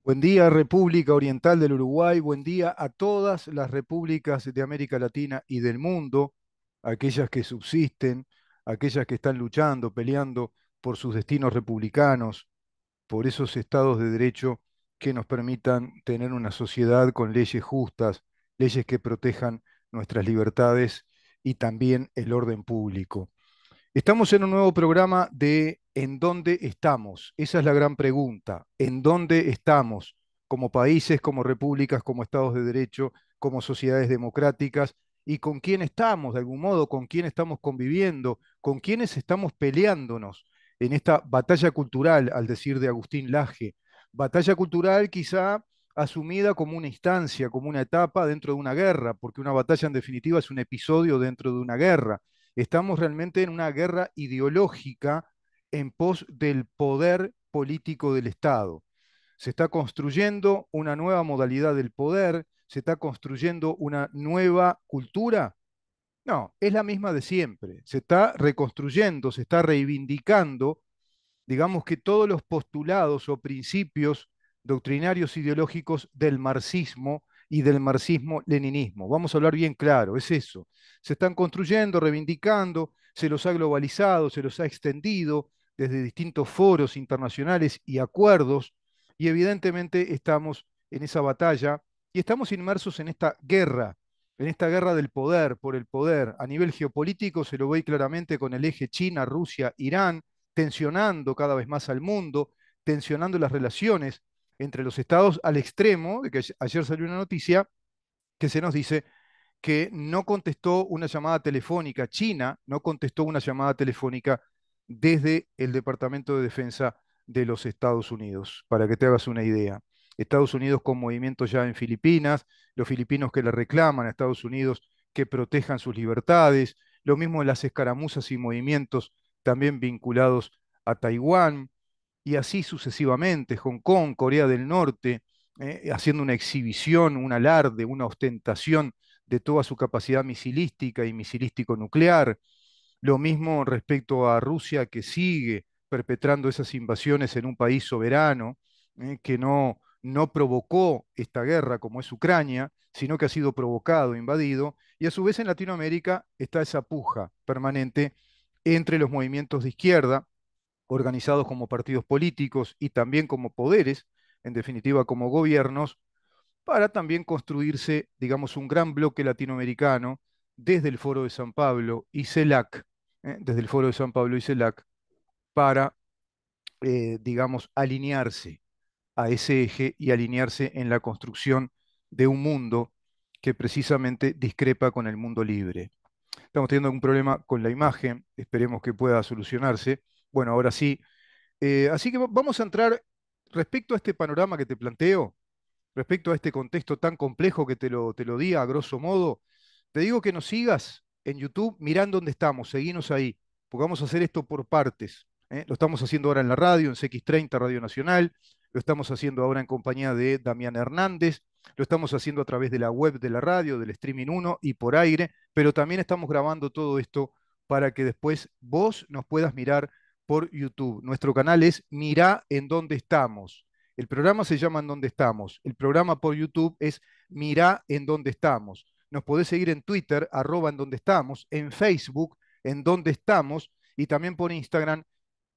Buen día, República Oriental del Uruguay. Buen día a todas las repúblicas de América Latina y del mundo, aquellas que subsisten, aquellas que están luchando, peleando por sus destinos republicanos, por esos estados de derecho que nos permitan tener una sociedad con leyes justas, leyes que protejan nuestras libertades y también el orden público. Estamos en un nuevo programa de ¿En dónde estamos? Esa es la gran pregunta. ¿En dónde estamos? Como países, como repúblicas, como estados de derecho, como sociedades democráticas, y con quién estamos, de algún modo, con quién estamos conviviendo, con quiénes estamos peleándonos en esta batalla cultural, al decir de Agustín Laje. Batalla cultural quizá asumida como una instancia, como una etapa dentro de una guerra, porque una batalla en definitiva es un episodio dentro de una guerra. Estamos realmente en una guerra ideológica en pos del poder político del Estado. Se está construyendo una nueva modalidad del poder, se está construyendo una nueva cultura. No, es la misma de siempre. Se está reconstruyendo, se está reivindicando, digamos que todos los postulados o principios doctrinarios ideológicos del marxismo y del marxismo-leninismo. Vamos a hablar bien claro, es eso. Se están construyendo, reivindicando, se los ha globalizado, se los ha extendido desde distintos foros internacionales y acuerdos, y evidentemente estamos en esa batalla y estamos inmersos en esta guerra del poder, por el poder. A nivel geopolítico se lo ve claramente con el eje China, Rusia, Irán, tensionando cada vez más al mundo, tensionando las relaciones entre los estados al extremo de que ayer salió una noticia que se nos dice que no contestó una llamada telefónica, China no contestó una llamada telefónica desde el Departamento de Defensa de los Estados Unidos, para que te hagas una idea. Estados Unidos con movimientos ya en Filipinas, los filipinos que le reclaman a Estados Unidos que protejan sus libertades, lo mismo en las escaramuzas y movimientos también vinculados a Taiwán, y así sucesivamente, Hong Kong, Corea del Norte, haciendo una exhibición, un alarde, una ostentación de toda su capacidad misilística y misilístico-nuclear. Lo mismo respecto a Rusia, que sigue perpetrando esas invasiones en un país soberano, que no provocó esta guerra como es Ucrania, sino que ha sido provocado, invadido, y a su vez en Latinoamérica está esa puja permanente entre los movimientos de izquierda, organizados como partidos políticos y también como poderes, en definitiva como gobiernos, para también construirse, digamos, un gran bloque latinoamericano desde el Foro de San Pablo y CELAC, desde el Foro de San Pablo y CELAC, para, digamos, alinearse a ese eje y alinearse en la construcción de un mundo que precisamente discrepa con el mundo libre. Estamos teniendo un problema con la imagen, esperemos que pueda solucionarse. Bueno, ahora sí. Así que vamos a entrar respecto a este panorama que te planteo, respecto a este contexto tan complejo que te lo di a grosso modo. Te digo que nos sigas en YouTube, mirá dónde estamos, seguinos ahí, porque vamos a hacer esto por partes. Lo estamos haciendo ahora en la radio, en CX30 Radio Nacional, lo estamos haciendo ahora en compañía de Damián Hernández, lo estamos haciendo a través de la web de la radio, del Streaming 1 y por aire, pero también estamos grabando todo esto para que después vos nos puedas mirar por YouTube. Nuestro canal es Mirá en dónde estamos. El programa se llama En dónde estamos. El programa por YouTube es Mirá en dónde estamos. Nos podés seguir en Twitter, @en donde estamos, en Facebook, en donde estamos, y también por Instagram,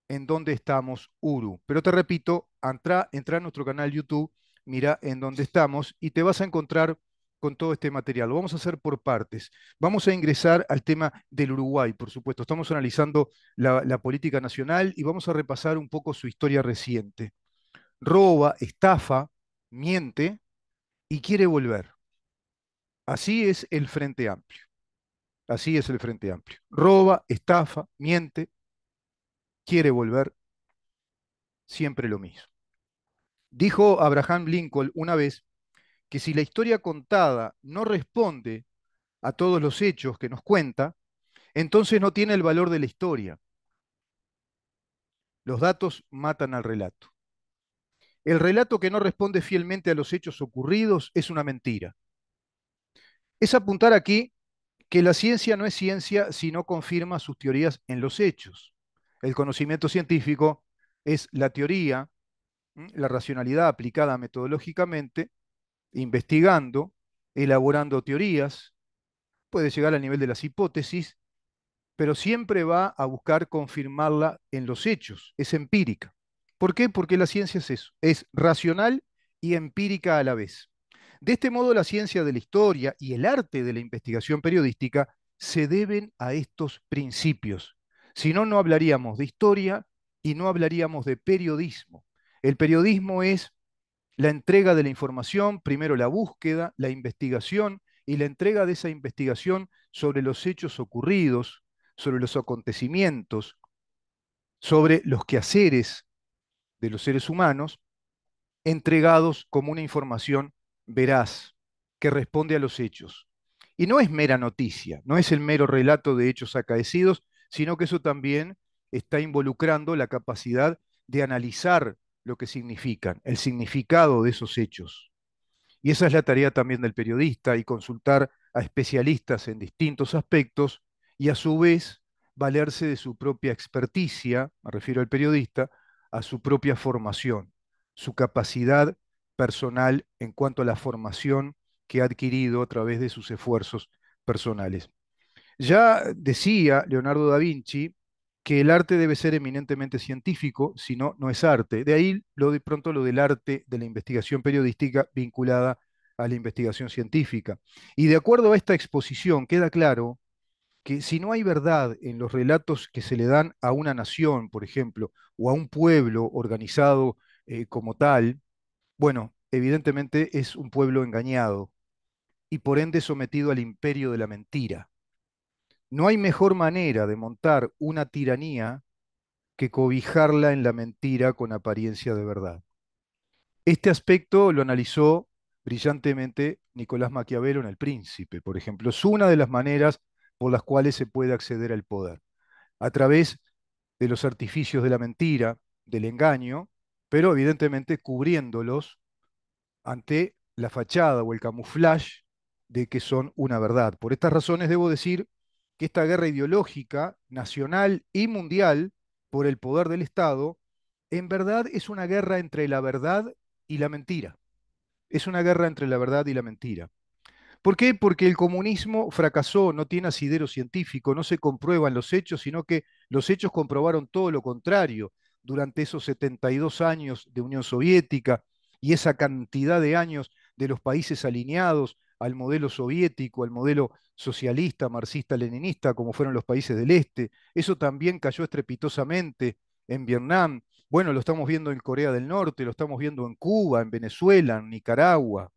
en donde estamos, Uru. Pero te repito, entra a nuestro canal YouTube, mira en donde estamos, y te vas a encontrar con todo este material. Lo vamos a hacer por partes. Vamos a ingresar al tema del Uruguay, por supuesto. Estamos analizando la política nacional y vamos a repasar un poco su historia reciente. Roba, estafa, miente y quiere volver. Así es el Frente Amplio. Así es el Frente Amplio. Roba, estafa, miente, quiere volver, siempre lo mismo. Dijo Abraham Lincoln una vez que si la historia contada no responde a todos los hechos que nos cuenta, entonces no tiene el valor de la historia. Los datos matan al relato. El relato que no responde fielmente a los hechos ocurridos es una mentira. Es apuntar aquí que la ciencia no es ciencia si no confirma sus teorías en los hechos. El conocimiento científico es la teoría La racionalidad aplicada metodológicamente, investigando, elaborando teorías, puede llegar al nivel de las hipótesis, pero siempre va a buscar confirmarla en los hechos, es empírica. ¿Por qué? Porque la ciencia es eso, es racional y empírica a la vez. De este modo, la ciencia de la historia y el arte de la investigación periodística se deben a estos principios. Si no, no hablaríamos de historia y no hablaríamos de periodismo. El periodismo es la entrega de la información, primero la búsqueda, la investigación y la entrega de esa investigación sobre los hechos ocurridos, sobre los acontecimientos, sobre los quehaceres de los seres humanos, entregados como una información veraz, que responde a los hechos. Y no es mera noticia, no es el mero relato de hechos acaecidos, sino que eso también está involucrando la capacidad de analizar lo que significan, el significado de esos hechos. Y esa es la tarea también del periodista, y consultar a especialistas en distintos aspectos y a su vez valerse de su propia experticia, me refiero al periodista, a su propia formación, su capacidad personal en cuanto a la formación que ha adquirido a través de sus esfuerzos personales. Ya decía Leonardo da Vinci que el arte debe ser eminentemente científico, si no, no es arte. De ahí lo de pronto lo del arte de la investigación periodística vinculada a la investigación científica. Y de acuerdo a esta exposición, queda claro que si no hay verdad en los relatos que se le dan a una nación, por ejemplo, o a un pueblo organizado como tal, bueno, evidentemente es un pueblo engañado y por ende sometido al imperio de la mentira. No hay mejor manera de montar una tiranía que cobijarla en la mentira con apariencia de verdad. Este aspecto lo analizó brillantemente Nicolás Maquiavelo en El Príncipe, por ejemplo. Es una de las maneras por las cuales se puede acceder al poder, a través de los artificios de la mentira, del engaño, pero evidentemente cubriéndolos ante la fachada o el camuflaje de que son una verdad. Por estas razones debo decir que esta guerra ideológica, nacional y mundial, por el poder del Estado, en verdad es una guerra entre la verdad y la mentira. Es una guerra entre la verdad y la mentira. ¿Por qué? Porque el comunismo fracasó, no tiene asidero científico, no se comprueban los hechos, sino que los hechos comprobaron todo lo contrario durante esos 72 años de Unión Soviética y esa cantidad de años de los países alineados al modelo soviético, al modelo socialista, marxista-leninista, como fueron los países del Este. Eso también cayó estrepitosamente en Vietnam. Bueno, lo estamos viendo en Corea del Norte, lo estamos viendo en Cuba, en Venezuela, en Nicaragua.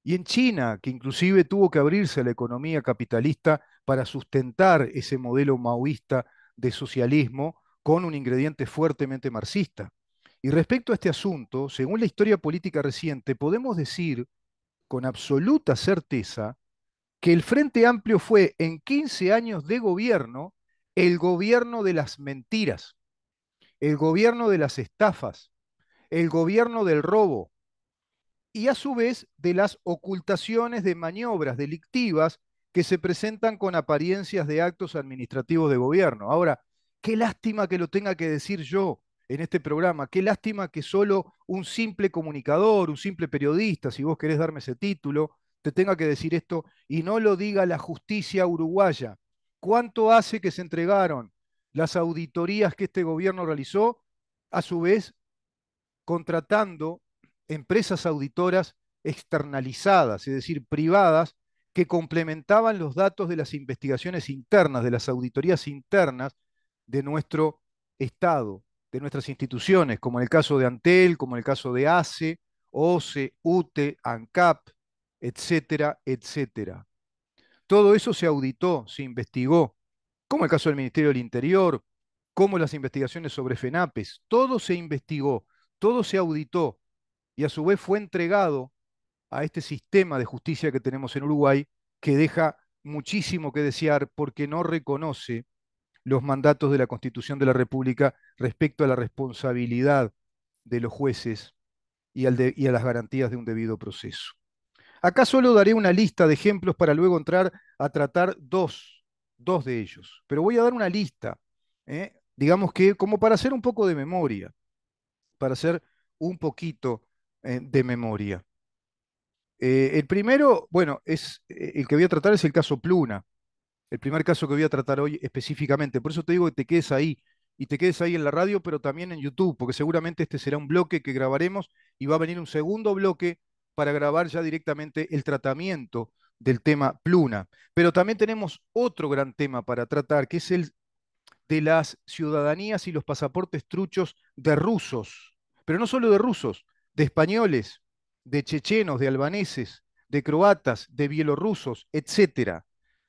Y en China, que inclusive tuvo que abrirse a la economía capitalista para sustentar ese modelo maoísta de socialismo con un ingrediente fuertemente marxista. Y respecto a este asunto, según la historia política reciente, podemos decir con absoluta certeza que el Frente Amplio fue en 15 años de gobierno el gobierno de las mentiras, el gobierno de las estafas, el gobierno del robo, y a su vez de las ocultaciones de maniobras delictivas que se presentan con apariencias de actos administrativos de gobierno. Ahora, qué lástima que lo tenga que decir yo en este programa, qué lástima que solo un simple comunicador, un simple periodista, si vos querés darme ese título, te tenga que decir esto y no lo diga la justicia uruguaya. ¿Cuánto hace que se entregaron las auditorías que este gobierno realizó? A su vez, contratando empresas auditoras externalizadas, es decir, privadas, que complementaban los datos de las investigaciones internas, de las auditorías internas de nuestro Estado, de nuestras instituciones, como en el caso de Antel, como en el caso de ACE, OCE, UTE, ANCAP, etcétera, etcétera. Todo eso se auditó, se investigó, como el caso del Ministerio del Interior, como las investigaciones sobre FENAPES, todo se investigó, todo se auditó y a su vez fue entregado a este sistema de justicia que tenemos en Uruguay, que deja muchísimo que desear porque no reconoce los mandatos de la Constitución de la República respecto a la responsabilidad de los jueces y a las garantías de un debido proceso. Acá solo daré una lista de ejemplos para luego entrar a tratar dos de ellos, pero voy a dar una lista, digamos que como para hacer un poco de memoria, para hacer un poquito de memoria. El primero, bueno, el que voy a tratar es el caso Pluna, el primer caso que voy a tratar hoy específicamente. Por eso te digo que te quedes ahí y te quedes ahí en la radio, pero también en YouTube, porque seguramente este será un bloque que grabaremos y va a venir un segundo bloque para grabar ya directamente el tratamiento del tema Pluna. Pero también tenemos otro gran tema para tratar, que es el de las ciudadanías y los pasaportes truchos de rusos, pero no solo de rusos, de españoles, de chechenos, de albaneses, de croatas, de bielorrusos, etcétera,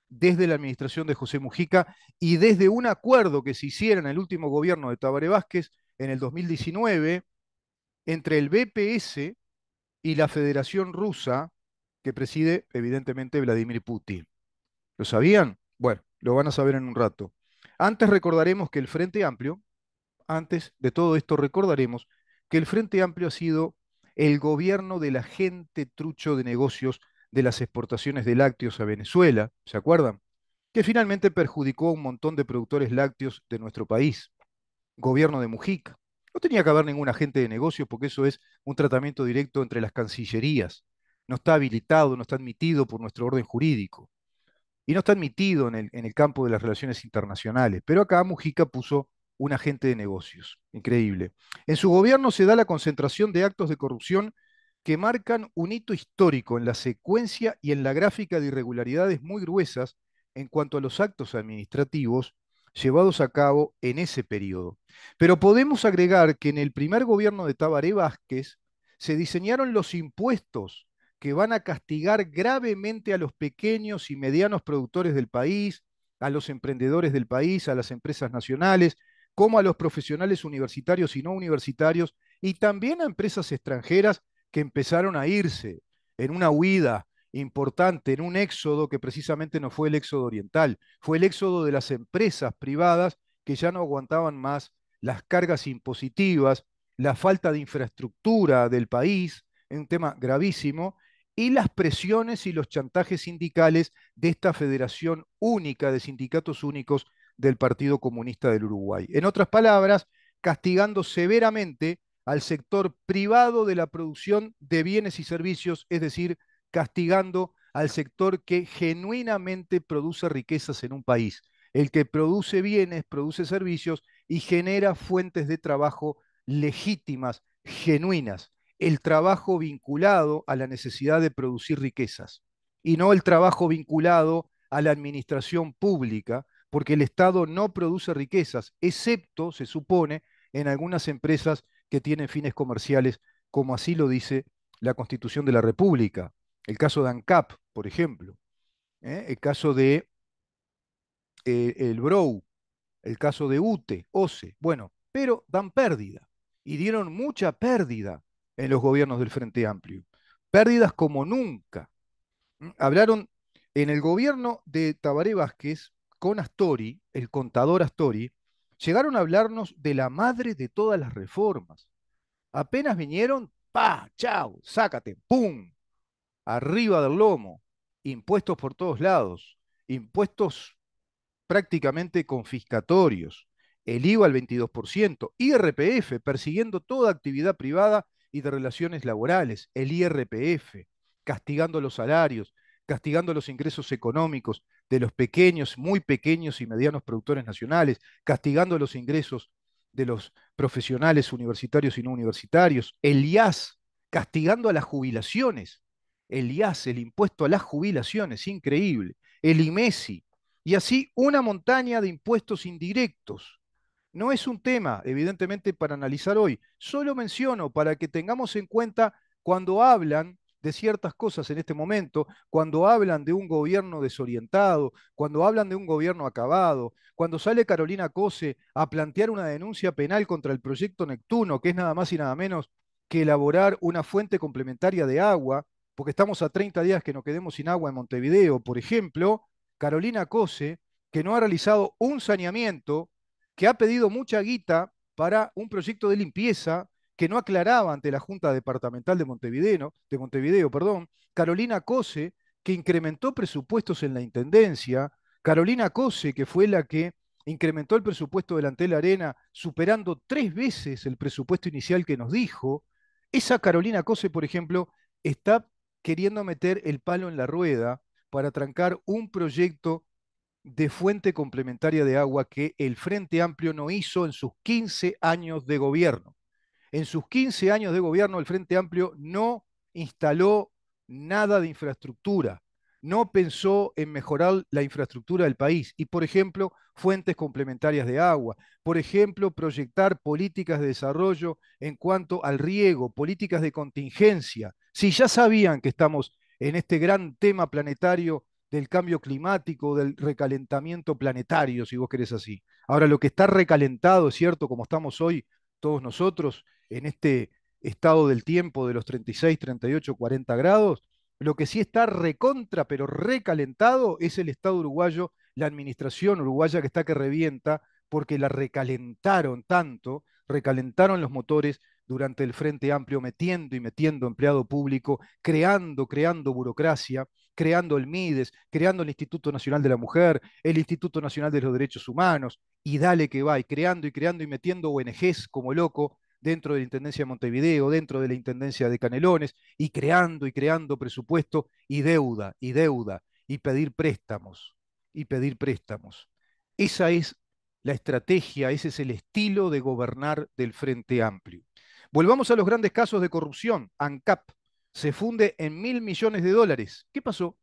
desde la administración de José Mujica y desde un acuerdo que se hiciera en el último gobierno de Tabaré Vázquez en el 2019 entre el BPS y la Federación Rusa que preside evidentemente Vladimir Putin. ¿Lo sabían? Bueno, lo van a saber en un rato. Antes recordaremos que el Frente Amplio, antes de todo esto recordaremos que el Frente Amplio ha sido el gobierno del agente trucho de negocios de las exportaciones de lácteos a Venezuela, ¿se acuerdan? Que finalmente perjudicó a un montón de productores lácteos de nuestro país. Gobierno de Mujica. No tenía que haber ningún agente de negocios porque eso es un tratamiento directo entre las cancillerías. No está habilitado, no está admitido por nuestro orden jurídico y no está admitido en el campo de las relaciones internacionales. Pero acá Mujica puso un agente de negocios. Increíble. En su gobierno se da la concentración de actos de corrupción que marcan un hito histórico en la secuencia y en la gráfica de irregularidades muy gruesas en cuanto a los actos administrativos llevados a cabo en ese periodo. Pero podemos agregar que en el primer gobierno de Tabaré Vázquez se diseñaron los impuestos que van a castigar gravemente a los pequeños y medianos productores del país, a los emprendedores del país, a las empresas nacionales, como a los profesionales universitarios y no universitarios, y también a empresas extranjeras que empezaron a irse en una huida importante, en un éxodo que precisamente no fue el éxodo oriental, fue el éxodo de las empresas privadas que ya no aguantaban más las cargas impositivas, la falta de infraestructura del país, un tema gravísimo, y las presiones y los chantajes sindicales de esta Federación Única de Sindicatos Únicos del Partido Comunista del Uruguay. En otras palabras, castigando severamente al sector privado de la producción de bienes y servicios, es decir, castigando al sector que genuinamente produce riquezas en un país, el que produce bienes, produce servicios y genera fuentes de trabajo legítimas, genuinas, el trabajo vinculado a la necesidad de producir riquezas y no el trabajo vinculado a la administración pública, porque el Estado no produce riquezas, excepto, se supone, en algunas empresas que tienen fines comerciales, como así lo dice la Constitución de la República. El caso de ANCAP, por ejemplo, el caso de el BROU, el caso de UTE, OCE, bueno, pero dan pérdida y dieron mucha pérdida en los gobiernos del Frente Amplio. Pérdidas como nunca. Hablaron en el gobierno de Tabaré Vázquez con Astori, el contador Astori, llegaron a hablarnos de la madre de todas las reformas. Apenas vinieron, pa, chao, sácate, pum, arriba del lomo, impuestos por todos lados, impuestos prácticamente confiscatorios, el IVA al 22%, IRPF, persiguiendo toda actividad privada y de relaciones laborales, el IRPF, castigando los salarios, castigando los ingresos económicos de los pequeños, muy pequeños y medianos productores nacionales, castigando los ingresos de los profesionales universitarios y no universitarios, el IAS, castigando a las jubilaciones, el IAS, el impuesto a las jubilaciones, increíble, el IMESI, y así una montaña de impuestos indirectos. No es un tema, evidentemente, para analizar hoy. Solo menciono para que tengamos en cuenta cuando hablan de ciertas cosas en este momento, cuando hablan de un gobierno desorientado, cuando hablan de un gobierno acabado, cuando sale Carolina Cose a plantear una denuncia penal contra el proyecto Neptuno, que es nada más y nada menos que elaborar una fuente complementaria de agua, porque estamos a 30 días que nos quedemos sin agua en Montevideo, por ejemplo, Carolina Cose, que no ha realizado un saneamiento, que ha pedido mucha guita para un proyecto de limpieza que no aclaraba ante la Junta Departamental de Montevideo, perdón, Carolina Cose, que incrementó presupuestos en la Intendencia, Carolina Cose, que fue la que incrementó el presupuesto del Antel Arena, superando 3 veces el presupuesto inicial que nos dijo, Esa Carolina Cose, por ejemplo, está queriendo meter el palo en la rueda para trancar un proyecto de fuente complementaria de agua que el Frente Amplio no hizo en sus 15 años de gobierno. En sus 15 años de gobierno, el Frente Amplio no instaló nada de infraestructura, no pensó en mejorar la infraestructura del país y, por ejemplo, fuentes complementarias de agua, por ejemplo, proyectar políticas de desarrollo en cuanto al riego, políticas de contingencia. Si ya sabían que estamos en este gran tema planetario del cambio climático, del recalentamiento planetario, si vos querés así. Ahora, lo que está recalentado, es cierto, como estamos hoy todos nosotros, en este estado del tiempo de los 36, 38, 40 grados, lo que sí está recontra, pero recalentado, es el Estado uruguayo, la administración uruguaya que está que revienta, porque la recalentaron tanto, recalentaron los motores durante el Frente Amplio, metiendo y metiendo empleado público, creando burocracia, creando el MIDES, creando el Instituto Nacional de la Mujer, el Instituto Nacional de los Derechos Humanos, y dale que va, y creando y metiendo ONGs como loco dentro de la Intendencia de Montevideo, dentro de la Intendencia de Canelones, y creando presupuesto y deuda, y pedir préstamos, y pedir préstamos. Esa es la estrategia, ese es el estilo de gobernar del Frente Amplio. Volvamos a los grandes casos de corrupción. ANCAP se funde en $1.000 millones. ¿Qué pasó?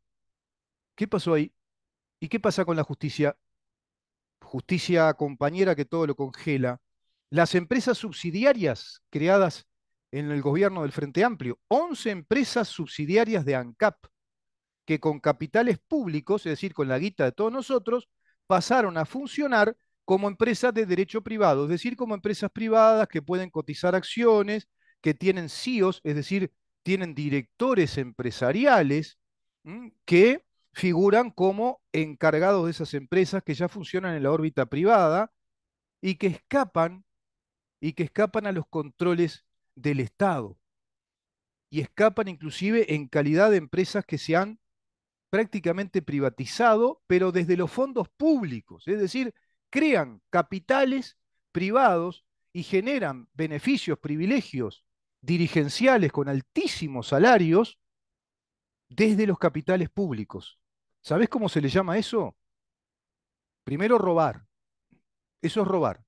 ¿Qué pasó ahí? ¿Y qué pasa con la justicia? Justicia compañera que todo lo congela. Las empresas subsidiarias creadas en el gobierno del Frente Amplio, 11 empresas subsidiarias de ANCAP, que con capitales públicos, es decir, con la guita de todos nosotros, pasaron a funcionar como empresas de derecho privado, es decir, como empresas privadas que pueden cotizar acciones, que tienen CEOs, es decir, tienen directores empresariales que figuran como encargados de esas empresas que ya funcionan en la órbita privada y que escapan a los controles del Estado y escapan inclusive en calidad de empresas que se han prácticamente privatizado, pero desde los fondos públicos, es decir, crean capitales privados y generan beneficios, privilegios dirigenciales con altísimos salarios desde los capitales públicos. ¿Sabés cómo se le llama eso? Primero, robar. Eso es robar.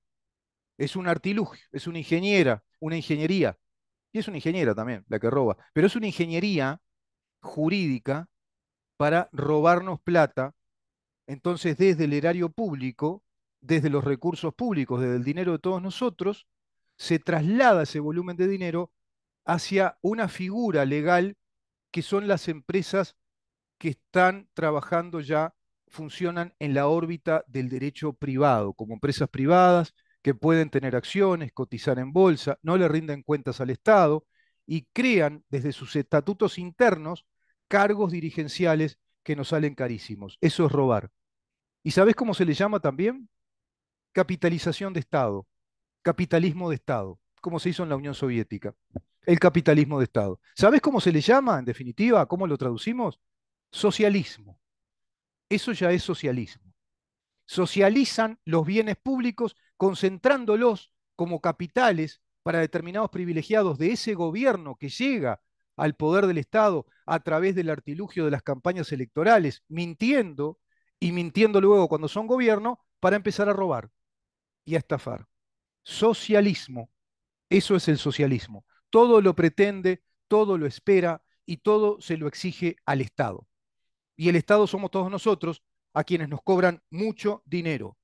Es un artilugio, es una ingeniería, y es una ingeniera también la que roba, pero es una ingeniería jurídica para robarnos plata. Entonces, desde el erario público, desde los recursos públicos, desde el dinero de todos nosotros, se traslada ese volumen de dinero hacia una figura legal que son las empresas que están trabajando ya, funcionan en la órbita del derecho privado, como empresas privadas que pueden tener acciones, cotizar en bolsa, no le rinden cuentas al Estado y crean desde sus estatutos internos cargos dirigenciales que nos salen carísimos. Eso es robar. ¿Y sabés cómo se le llama también? Capitalización de Estado, capitalismo de Estado, como se hizo en la Unión Soviética. El capitalismo de Estado. ¿Sabés cómo se le llama, en definitiva? ¿Cómo lo traducimos? Socialismo. Eso ya es socialismo. Socializan los bienes públicos concentrándolos como capitales para determinados privilegiados de ese gobierno que llega al poder del Estado a través del artilugio de las campañas electorales, mintiendo y mintiendo luego cuando son gobierno para empezar a robar y a estafar. Socialismo, eso es el socialismo. Todo lo pretende, todo lo espera y todo se lo exige al Estado. Y el Estado somos todos nosotros a quienes nos cobran mucho dinero,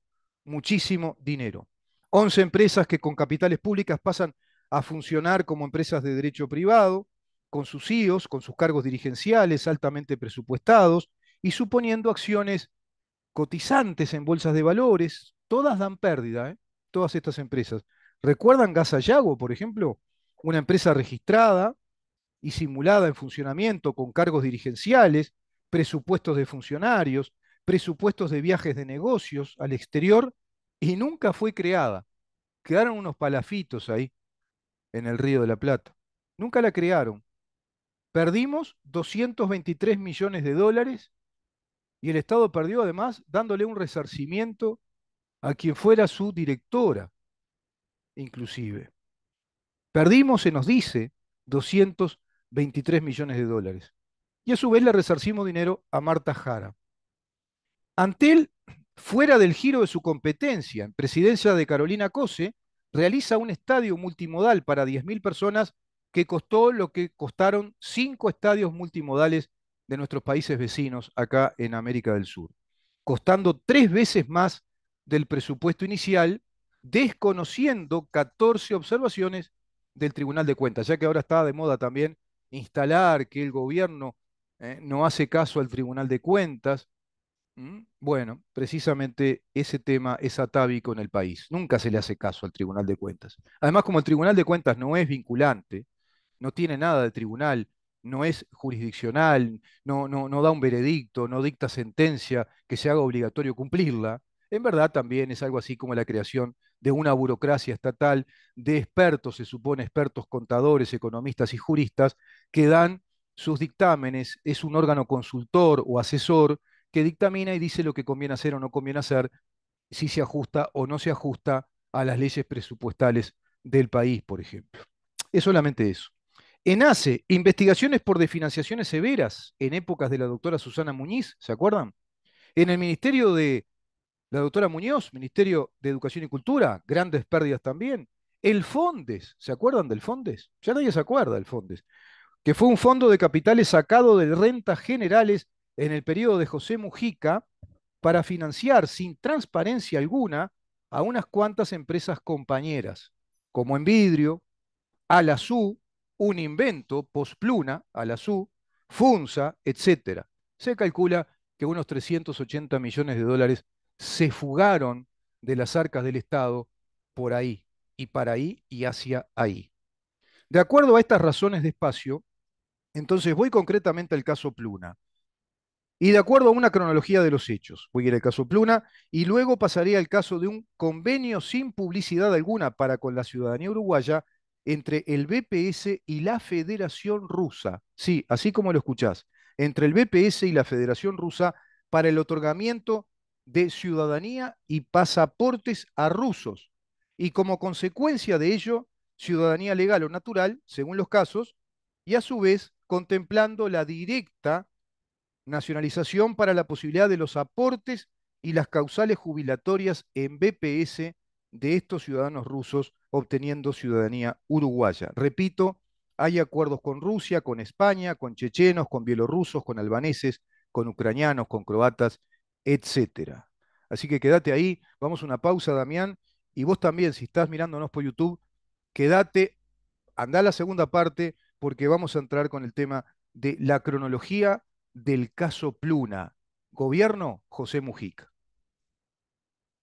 muchísimo dinero. 11 empresas que con capitales públicas pasan a funcionar como empresas de derecho privado, con sus CEOs, con sus cargos dirigenciales altamente presupuestados y suponiendo acciones cotizantes en bolsas de valores. Todas dan pérdida, ¿eh? Todas estas empresas. ¿Recuerdan Gasayago, por ejemplo? Una empresa registrada y simulada en funcionamiento con cargos dirigenciales, presupuestos de funcionarios, presupuestos de viajes de negocios al exterior, y nunca fue creada. Quedaron unos palafitos ahí en el Río de la Plata. Nunca la crearon. Perdimos $223 millones y el Estado perdió además dándole un resarcimiento a quien fuera su directora, inclusive. Perdimos, se nos dice, 223 millones de dólares. Y a su vez le resarcimos dinero a Marta Jara. Antel, fuera del giro de su competencia, en presidencia de Carolina Cose, realiza un estadio multimodal para 10.000 personas que costó lo que costaron 5 estadios multimodales de nuestros países vecinos acá en América del Sur, costando 3 veces más del presupuesto inicial, desconociendo 14 observaciones del Tribunal de Cuentas, ya que ahora está de moda también instalar que el gobierno no hace caso al Tribunal de Cuentas. Bueno, precisamente ese tema es atávico en el país. Nunca se le hace caso al Tribunal de Cuentas. Además, como el Tribunal de Cuentas no es vinculante, no tiene nada de tribunal, no es jurisdiccional, no da un veredicto, no dicta sentencia que se haga obligatorio cumplirla, en verdad también es algo así como la creación de una burocracia estatal de expertos, se supone expertos contadores, economistas y juristas, que dan sus dictámenes, es un órgano consultor o asesor que dictamina y dice lo que conviene hacer o no conviene hacer, si se ajusta o no se ajusta a las leyes presupuestales del país, por ejemplo. Es solamente eso. ENACE, investigaciones por desfinanciaciones severas en épocas de la doctora Susana Muñiz, ¿se acuerdan? En el ministerio de la doctora Muñoz, Ministerio de Educación y Cultura, grandes pérdidas también. El Fondes, ¿se acuerdan del Fondes? Ya nadie se acuerda del Fondes, que fue un fondo de capitales sacado de rentas generales en el periodo de José Mujica para financiar sin transparencia alguna a unas cuantas empresas compañeras, como Envidrio, Alazú, un invento, Pospluna, Alazú, Funza, etcétera. Se calcula que unos 380 millones de dólares se fugaron de las arcas del Estado por ahí, y para ahí y hacia ahí. De acuerdo a estas razones de espacio, entonces voy concretamente al caso Pluna. Y de acuerdo a una cronología de los hechos, voy a ir al caso Pluna y luego pasaré al caso de un convenio sin publicidad alguna para con la ciudadanía uruguaya entre el BPS y la Federación Rusa. Sí, así como lo escuchás, entre el BPS y la Federación Rusa para el otorgamiento de ciudadanía y pasaportes a rusos. Y como consecuencia de ello, ciudadanía legal o natural, según los casos, y a su vez contemplando la directa nacionalización para la posibilidad de los aportes y las causales jubilatorias en BPS de estos ciudadanos rusos obteniendo ciudadanía uruguaya. Repito, hay acuerdos con Rusia, con España, con chechenos, con bielorrusos, con albaneses, con ucranianos, con croatas, etcétera. Así que quédate ahí, vamos a una pausa, Damián, y vos también, si estás mirándonos por YouTube, quédate, anda a la segunda parte, porque vamos a entrar con el tema de la cronología del caso Pluna. Gobierno José Mujica.